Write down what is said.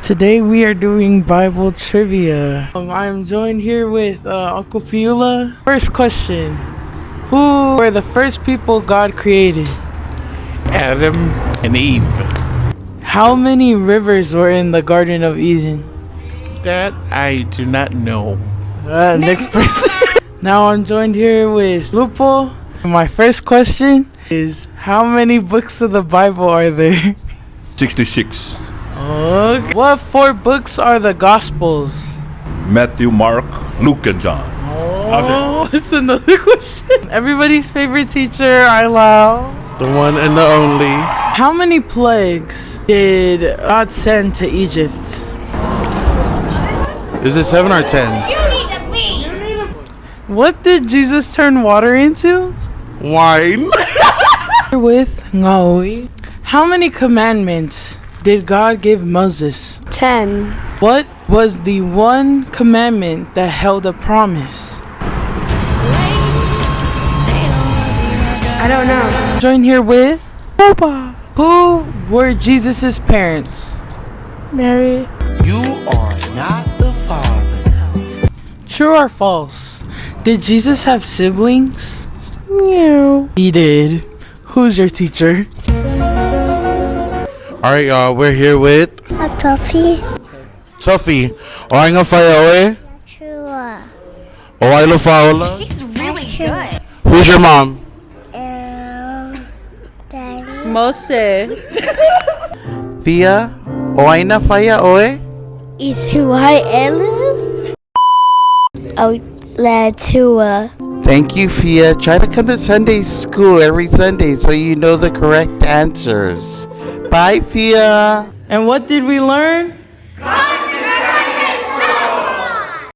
Today we are doing Bible trivia. I'm joined here with Uncle Fiula. First question. Who were the first people God created? Adam and Eve. How many rivers were in the Garden of Eden? That I do not know. Next person. Now I'm joined here with Lupo. My first question is, how many books of the Bible are there? 66. Okay. What 4 books are the Gospels? Matthew, Mark, Luke, and John. Oh, it's another question. Everybody's favorite teacher, Ilau. The one and the only. How many plagues did God send to Egypt? Is it 7 or 10? What did Jesus turn water into? Wine. With Ngawi. How many commandments did God give Moses? 10. What was the one commandment that held a promise? I don't know. Join here with Papa. Who were Jesus' parents? Mary. You are not the father. True or false? Did Jesus have siblings? No. He did. Who's your teacher? Alright, y'all, we're here with A toffee. Tuffy. Oay nga faya oy. Chua. Oay lo faula. She's really good. Who's your mom? Daddy. Mose. Fia. Oay na faya oy. Is who I am? Oh, Latua. Thank you, Fia. Try to come to Sunday school every Sunday so you know the correct answers. Bye, Fia. And what did we learn?